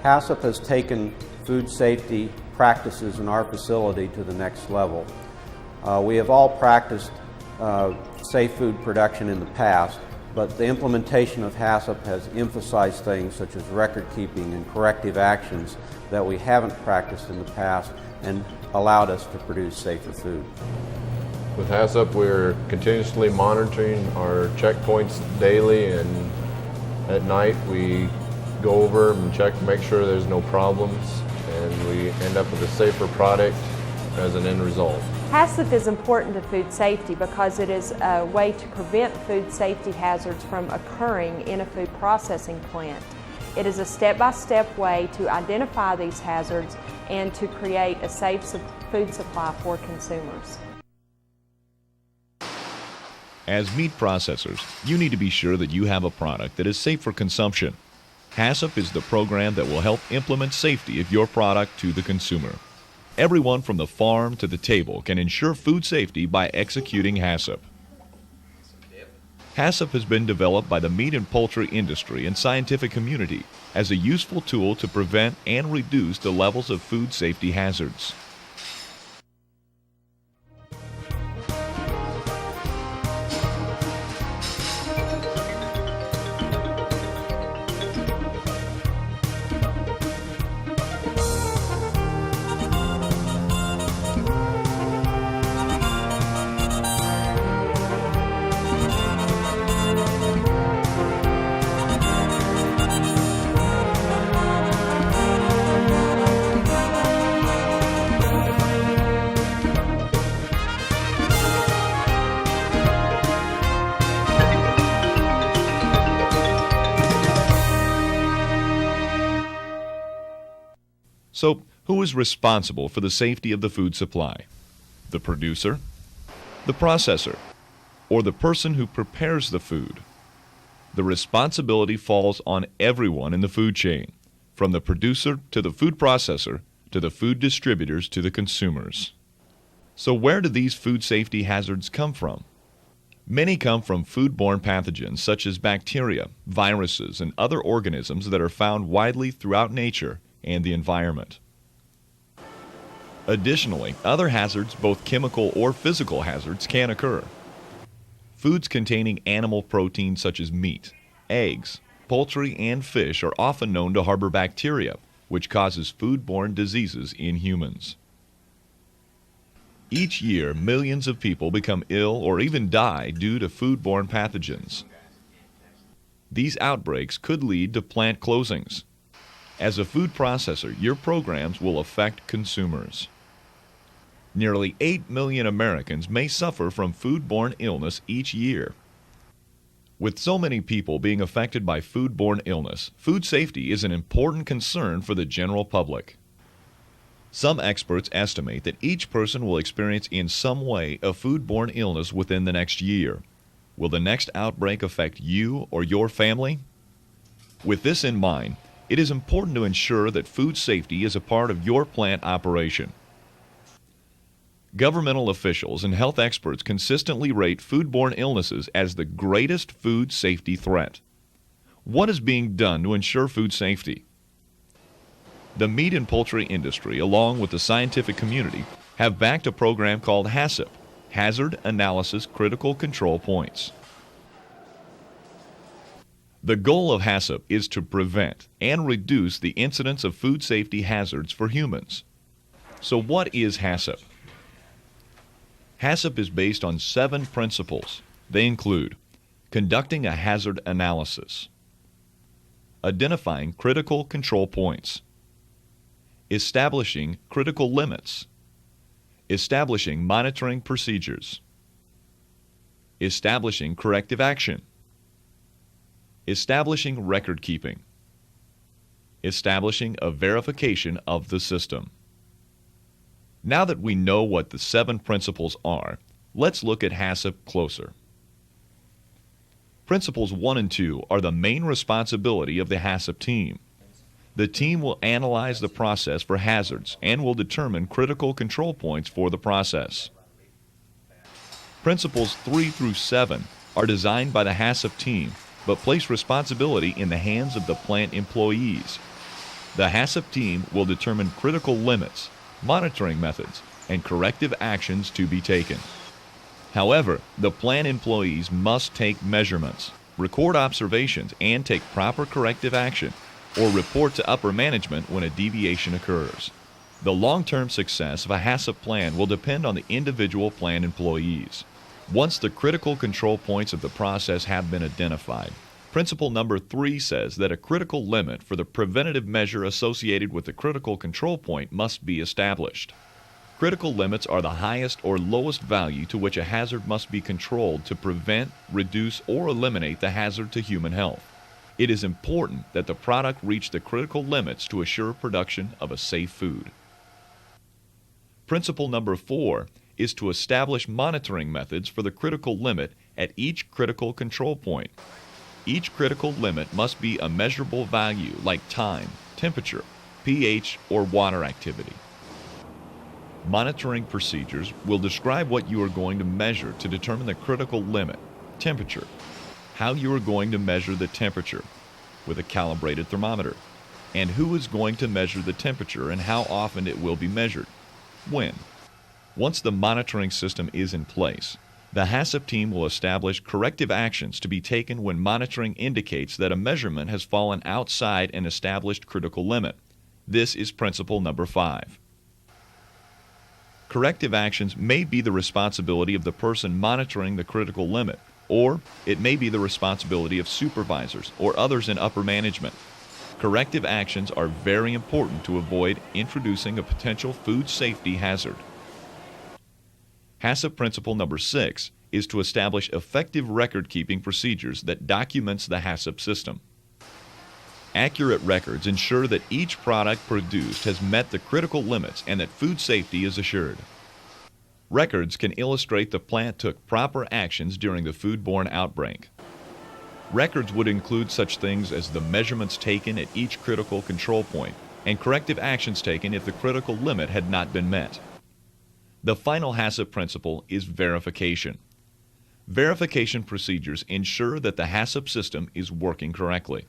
HACCP has taken food safety practices in our facility to the next level. We have all practiced safe food production in the past, but the implementation of HACCP has emphasized things such as record keeping and corrective actions that we haven't practiced in the past and allowed us to produce safer food. With HACCP, we're continuously monitoring our checkpoints daily, and at night we go over and check to make sure there's no problems, and we end up with a safer product as an end result. HACCP is important to food safety because it is a way to prevent food safety hazards from occurring in a food processing plant. It is a step-by-step way to identify these hazards and to create a safe food supply for consumers. As meat processors, you need to be sure that you have a product that is safe for consumption. HACCP is the program that will help implement safety of your product to the consumer. Everyone from the farm to the table can ensure food safety by executing HACCP. HACCP has been developed by the meat and poultry industry and scientific community as a useful tool to prevent and reduce the levels of food safety hazards. So, who is responsible for the safety of the food supply? The producer, the processor, or the person who prepares the food? The responsibility falls on everyone in the food chain, from the producer to the food processor to the food distributors to the consumers. So where do these food safety hazards come from? Many come from foodborne pathogens such as bacteria, viruses, and other organisms that are found widely throughout nature and the environment. Additionally, other hazards, both chemical or physical hazards, can occur. Foods containing animal protein such as meat, eggs, poultry, and fish are often known to harbor bacteria, which causes foodborne diseases in humans. Each year, millions of people become ill or even die due to foodborne pathogens. These outbreaks could lead to plant closings. As a food processor, your programs will affect consumers. Nearly 8 million Americans may suffer from foodborne illness each year. With so many people being affected by foodborne illness, food safety is an important concern for the general public. Some experts estimate that each person will experience in some way a foodborne illness within the next year. Will the next outbreak affect you or your family? With this in mind, it is important to ensure that food safety is a part of your plant operation. Governmental officials and health experts consistently rate foodborne illnesses as the greatest food safety threat. What is being done to ensure food safety? The meat and poultry industry, along with the scientific community, have backed a program called HACCP, Hazard Analysis Critical Control Points. The goal of HACCP is to prevent and reduce the incidence of food safety hazards for humans. So what is HACCP? HACCP is based on 7 principles. They include conducting a hazard analysis, identifying critical control points, establishing critical limits, establishing monitoring procedures, establishing corrective action, establishing record keeping, establishing a verification of the system. Now that we know what the 7 principles are, let's look at HACCP closer. Principles 1 and 2 are the main responsibility of the HACCP team. The team will analyze the process for hazards and will determine critical control points for the process. Principles 3 through 7 are designed by the HACCP team, but place responsibility in the hands of the plant employees. The HACCP team will determine critical limits, monitoring methods, and corrective actions to be taken. However, the plant employees must take measurements, record observations, and take proper corrective action, or report to upper management when a deviation occurs. The long-term success of a HACCP plan will depend on the individual plant employees. Once the critical control points of the process have been identified, Principle number 3 says that a critical limit for the preventative measure associated with the critical control point must be established. Critical limits are the highest or lowest value to which a hazard must be controlled to prevent, reduce, or eliminate the hazard to human health. It is important that the product reach the critical limits to assure production of a safe food. Principle number 4 is to establish monitoring methods for the critical limit at each critical control point. Each critical limit must be a measurable value like time, temperature, pH, or water activity. Monitoring procedures will describe what you are going to measure to determine the critical limit, temperature, how you are going to measure the temperature with a calibrated thermometer, and who is going to measure the temperature and how often it will be measured, when. Once the monitoring system is in place, the HACCP team will establish corrective actions to be taken when monitoring indicates that a measurement has fallen outside an established critical limit. This is principle number 5. Corrective actions may be the responsibility of the person monitoring the critical limit, or it may be the responsibility of supervisors or others in upper management. Corrective actions are very important to avoid introducing a potential food safety hazard. HACCP principle number 6 is to establish effective record-keeping procedures that documents the HACCP system. Accurate records ensure that each product produced has met the critical limits and that food safety is assured. Records can illustrate the plant took proper actions during the foodborne outbreak. Records would include such things as the measurements taken at each critical control point and corrective actions taken if the critical limit had not been met. The final HACCP principle is verification. Verification procedures ensure that the HACCP system is working correctly.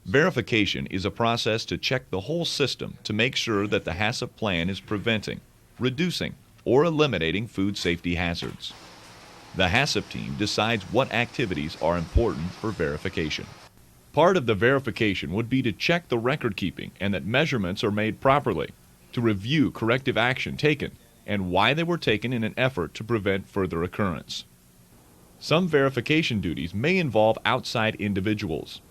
Verification is a process to check the whole system to make sure that the HACCP plan is preventing, reducing, or eliminating food safety hazards. The HACCP team decides what activities are important for verification. Part of the verification would be to check the record keeping and that measurements are made properly, to review corrective action taken and why they were taken in an effort to prevent further occurrence. Some verification duties may involve outside individuals.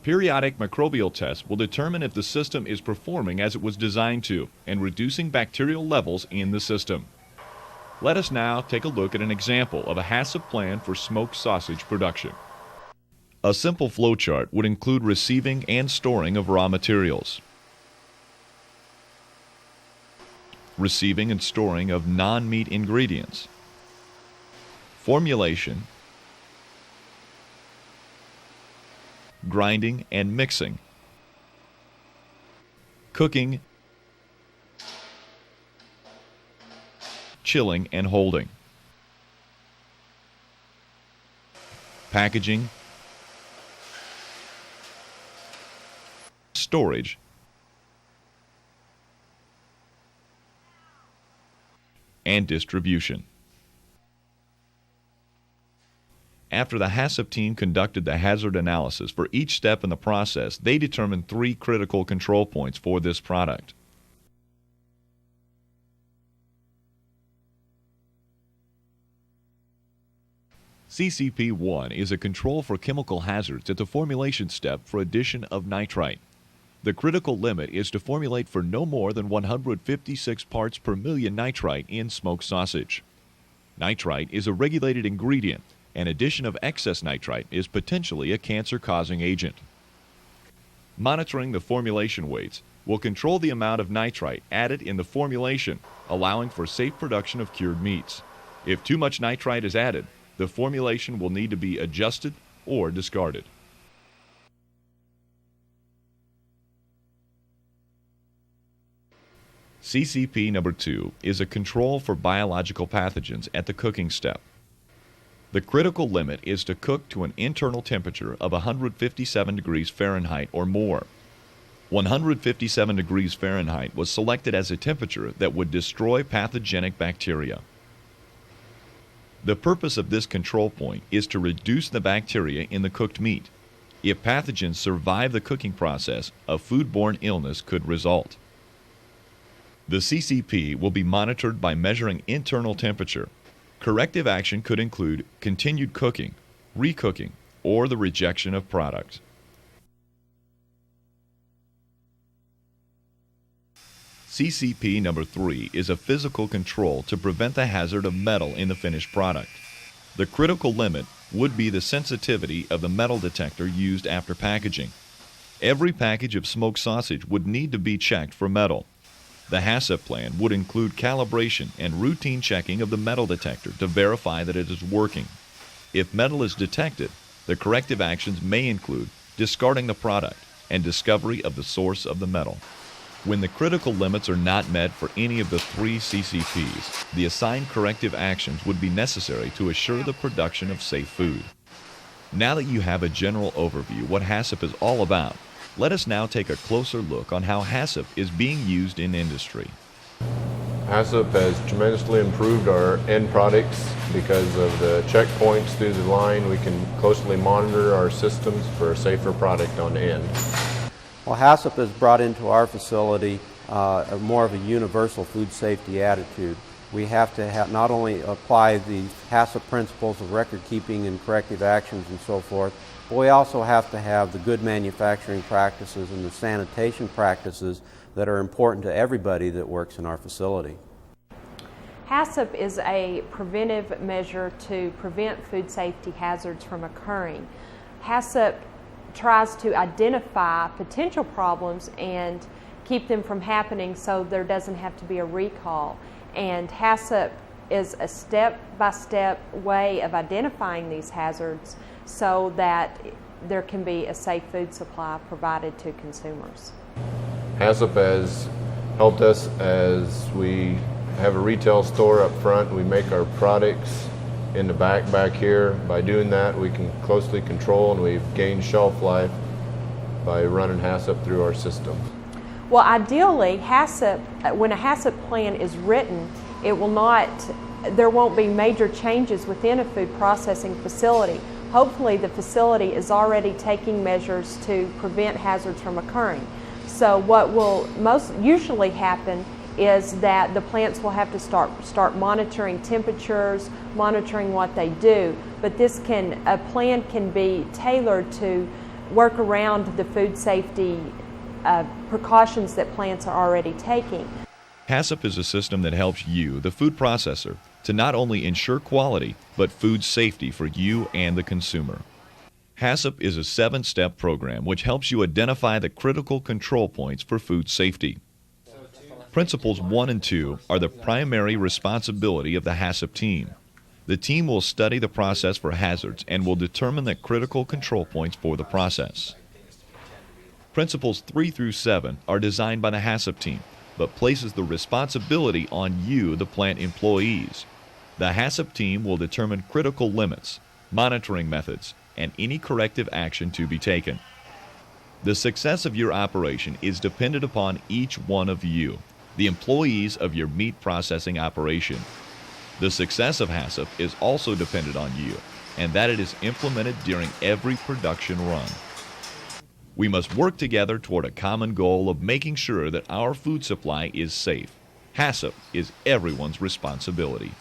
Periodic microbial tests will determine if the system is performing as it was designed to and reducing bacterial levels in the system. Let us now take a look at an example of a HACCP plan for smoked sausage production. A simple flowchart would include receiving and storing of raw materials, receiving and storing of non-meat ingredients, formulation, grinding and mixing, cooking, chilling and holding, packaging, storage, and distribution. After the HACCP team conducted the hazard analysis for each step in the process, they determined 3 critical control points for this product. CCP1 is a control for chemical hazards at the formulation step for addition of nitrite. The critical limit is to formulate for no more than 156 parts per million nitrite in smoked sausage. Nitrite is a regulated ingredient, and addition of excess nitrite is potentially a cancer-causing agent. Monitoring the formulation weights will control the amount of nitrite added in the formulation, allowing for safe production of cured meats. If too much nitrite is added, the formulation will need to be adjusted or discarded. CCP number 2 is a control for biological pathogens at the cooking step. The critical limit is to cook to an internal temperature of 157 degrees Fahrenheit or more. 157 degrees Fahrenheit was selected as a temperature that would destroy pathogenic bacteria. The purpose of this control point is to reduce the bacteria in the cooked meat. If pathogens survive the cooking process, a foodborne illness could result. The CCP will be monitored by measuring internal temperature. Corrective action could include continued cooking, recooking, or the rejection of product. CCP number 3 is a physical control to prevent the hazard of metal in the finished product. The critical limit would be the sensitivity of the metal detector used after packaging. Every package of smoked sausage would need to be checked for metal. The HACCP plan would include calibration and routine checking of the metal detector to verify that it is working. If metal is detected, the corrective actions may include discarding the product and discovery of the source of the metal. When the critical limits are not met for any of the 3 CCPs, the assigned corrective actions would be necessary to assure the production of safe food. Now that you have a general overview what HACCP is all about, let us now take a closer look on how HACCP is being used in industry. HACCP has tremendously improved our end products because of the checkpoints through the line. We can closely monitor our systems for a safer product on the end. Well, HACCP has brought into our facility more of a universal food safety attitude. We have to not only apply the HACCP principles of record keeping and corrective actions and so forth, but we also have to have the good manufacturing practices and the sanitation practices that are important to everybody that works in our facility. HACCP is a preventive measure to prevent food safety hazards from occurring. HACCP tries to identify potential problems and keep them from happening so there doesn't have to be a recall. And HACCP is a step-by-step way of identifying these hazards so that there can be a safe food supply provided to consumers. HACCP has helped us as we have a retail store up front. We make our products in the back here. By doing that, we can closely control, and we've gained shelf life by running HACCP through our system. Well, ideally, when a HACCP plan is written, there won't be major changes within a food processing facility. Hopefully, the facility is already taking measures to prevent hazards from occurring. So what will most usually happen is that the plants will have to start monitoring temperatures, monitoring what they do. But a plan can be tailored to work around the food safety precautions that plants are already taking. HACCP is a system that helps you, the food processor, to not only ensure quality, but food safety for you and the consumer. HACCP is a 7-step program which helps you identify the critical control points for food safety. Principles 1 and 2 are the primary responsibility of the HACCP team. The team will study the process for hazards and will determine the critical control points for the process. Principles 3 through 7 are designed by the HACCP team, but places the responsibility on you, the plant employees. The HACCP team will determine critical limits, monitoring methods, and any corrective action to be taken. The success of your operation is dependent upon each one of you, the employees of your meat processing operation. The success of HACCP is also dependent on you, and that it is implemented during every production run. We must work together toward a common goal of making sure that our food supply is safe. HACCP is everyone's responsibility.